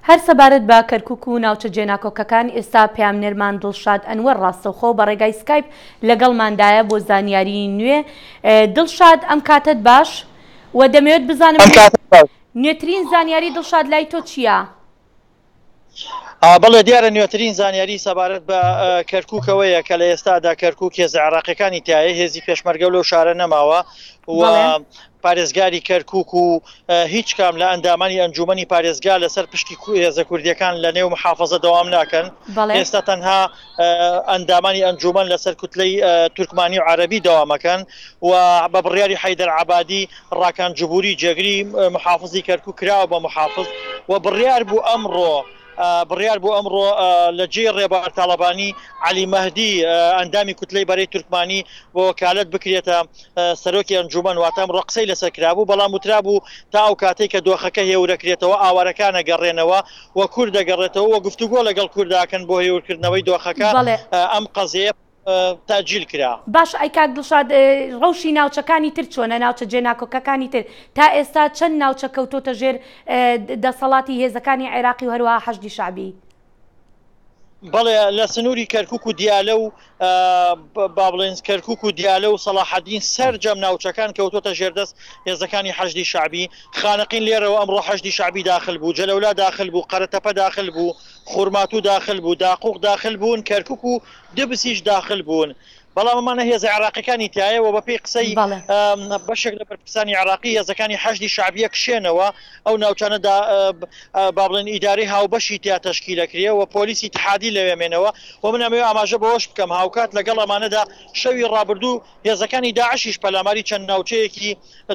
هەر سەبارەت بە کەرکووک و ناوچە جێناکۆکەکان ئێستا پامنێرمان دڵشاد ئەنوەر ڕاستەوخۆ بە ڕێگای سکایپ لەگەڵماندایە بۆ زانیاری نوێ. دڵشاد ئەم کاتت باش و دەمەوێت بزانم نوێترین زانیاری دڵشاد لای تۆ چییە؟ بەڵێ دیارە نوێترین زانیاری سەبارەت بە کەرکووکەوەیە کە لە ئێستادا کەرکووک هێز عێراقیەکانی تایە هێزی پێشمەرگە و لەو شارە نەماوە و پارێزگاری کەرکووک و هیچ کام لە ئەندامانی ئەنجومەنی پارێزگا لەسەر پشتی هێزە کوردیەکان لە نێو محافەزە دەوام ناکەن. ئێستا تەنها ئەندامانی ئەنجومەن لەسەر کوتلەی تورکمانی و عەرەبی دەوامەکەن و بە بڕیاری حەیدەر عەبادی ڕاکان جبوری جێگری محافزی کەرکووک کراوە بە محافز و بڕیار بوو ئەمڕۆ لە جێ ڕێبار تاڵەبانی عەلی مەهدی ئەندامی کوتلەی بەرەی تورکمانی بۆ وەکالەت بکرێتە سەرۆکی ئەنجومەن واتە ئەمڕۆ قسەی لەسەر کرابوو، بەڵام وترا بوو تا ئەو کاتێک کە دۆخەکە هێورەکرێتەوە ئاوارەکان ئەگەڕێنەوە و کورد دەگەڕێتەوە و گفتوگۆ لەگەڵ کورداکەن بۆ هێورکردنەوەی دۆخەکە ئەم قەزەیە تاجیل کرا. باش ئەی کاک دڵشاد ڕەوشی ناوچەکانی تر چۆنە ناوچە جێناکۆکەکانی تر تا ئێستا چەند ناوچە کەوتۆتە ژێر دەسەڵاتی هێزەکانی عێراقی و هەروەها حەشدی شعبی؟ بەڵێ لە سنووری کەرکووک و دیالە و بابڵێن کەرکووک و دیالە و سەلاحەدین سەرجەم ناوچەکان کەوتۆتە ژێردەست هێزەکانی حەشدی شعبی. خانەقین لێرەوە ئەمڕۆ حەشدی شعبی داخل بوو، جەلەولا داخل بوو، قەرەتەپە داخل بوو، خورماتوو داخل بوو، داقوق داخل بوون، کەرکووک و دبسیش داخل بوون. بەڵام ئەمانە هێزە عێراقیەکانی تایەوە بە پێی قسەی بەشێک لە بەرپرسانی عێراقی هێزەکانی حەشدی شعبیە کشێنەوە ئەو ناوچانەدا با بڵێن ئیدارەی هاوبەشی تیا تەشکیلەکرێ و پۆلیسی اتحادی لەوێمێنەوە و من ئەمەوێ ئاماژە بەوەش بکەم هاوکات لەگەڵ ئەمانەدا شەوی ڕابردوو هێزەکانی داعشیش پەلاماری چەند ناوچەیەکی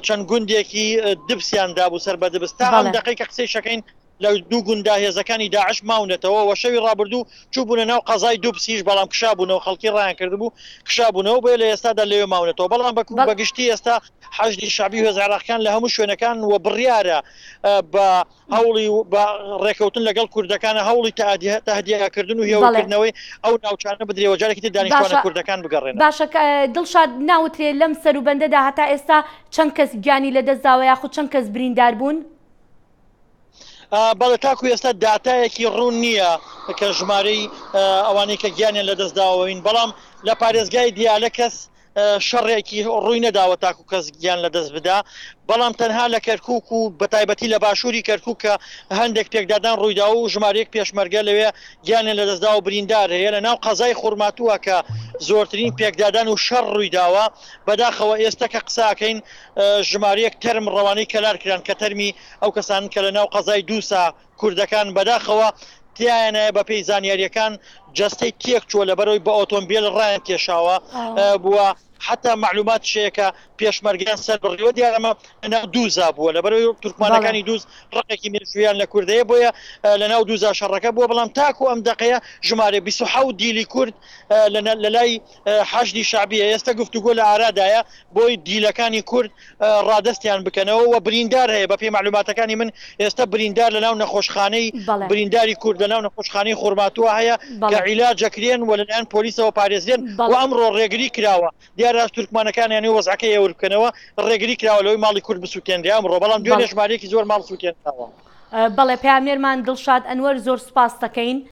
چەند گوندێکی دبسیاندا بوو سەر بە دبست تا ئەم دقیقە قسەی شەکەین لە دوو گوندا هێزەکانی داعش ماونێتەوە و شەوی ڕابردوو چووبوونە ناو قەزای دووبسیش بەڵام کشابوونەوە خەڵکی ڕایان کردبوو کشابوونەوە بۆیە لە ئێستادا لەوێ ماونێتەوە بەڵام بەگشتی ئێستا حەشدی شعبی و هێز عێراقیەکان لە هەموو شوێنەکان و بڕیارە بە هەوڵی بە ڕێکەوتن لەگەڵ کوردەکانە هەوڵی تەهدیەکردن و هێوەکردنەوەی ئەو ناوچانە بدرێەوە جارێکی تر دانیشتوانە کوردەکان بگەڕێن. باشە دڵشاد ناوترێت لەم سەروبەندەدا هەتا ئێستا چەند کەس گیانی لەدەستداوە یاخود چەند کەس بریندار بوون؟ بەڵێ تاکو ئێستا داتایەکی ڕوون نییە کە ژمارەی ئەوانەی کە گیانیان لەدەستداوەین، بەڵام لە پارێزگای دیالە کەس شەڕێکی ڕووی نەداوە تاکو کەس گیان لەدەست بدا، بەڵام تەنها لە کەرکووک و بەتایبەتی لە باشووری کەرکووک کە هەندێک پێکدادان ڕوویداوە و ژمارەیەک پێشمەرگە لەوێ گیانیان لەدەستدا و بریندار هەیە. لە ناو قەزای خورماتووە کە زۆرترین پێکدادان و شەڕ ڕوویداوە بەداخەوە ئێستا کە قساکەین ژمارەیەک تەرم ڕەوانەی کەلار کران کە تەرمی ئەو کەسان کە لە ناو قەزای دووسا کوردەکان بەداخەوە تیانە بە پێی زانیاریەکان جەستەی تێک چووە لەبەرەوەی بە ئۆتۆمبیل ڕایان کێشاوە بووە حتا معلومات شەیەکە پێشمەرگیان سەر بڕیوە دیارەمە دووزا بووە لەبەرەوەی تورکمانەکانی دووز ڕقێکی مێژویان لە کوردەیە بۆیە لە ناو دووزا شەڕەکە بووە، بەڵام تاکو ئەم دقەیە ژمارە 27 دیلی کورد لە لای حەشدی شعبیە ئێستا گفتوگۆ لە ئارادایە بۆی دیلەکانی کورد ڕادەستیان بکەنەوە و بریندار هەیە بە پێی معلوماتەکانی من ئێستا بریندار لە ناو نەخۆشخانەی برینداری کورد لە ناو نەخۆشخانەی خورماتووە هەیە کە عیلاجەکرێن و لەلایەن پۆلیسەوە پارێزرێن و ئەمڕۆ ڕێگری کراوە دیارە تورکمانەکان یانی وەزعەکە هێورکەنەوە ڕێگری کراوە لەوەی ماڵی کورد بسووتێنرا ئەمڕۆ، بەڵام دوێنێ ژمارەیەکی زۆر ماڵ سووتێنراوە. بەڵێ پامێرمان دڵشاد ئەنوەر زۆر سپاس دەکەین.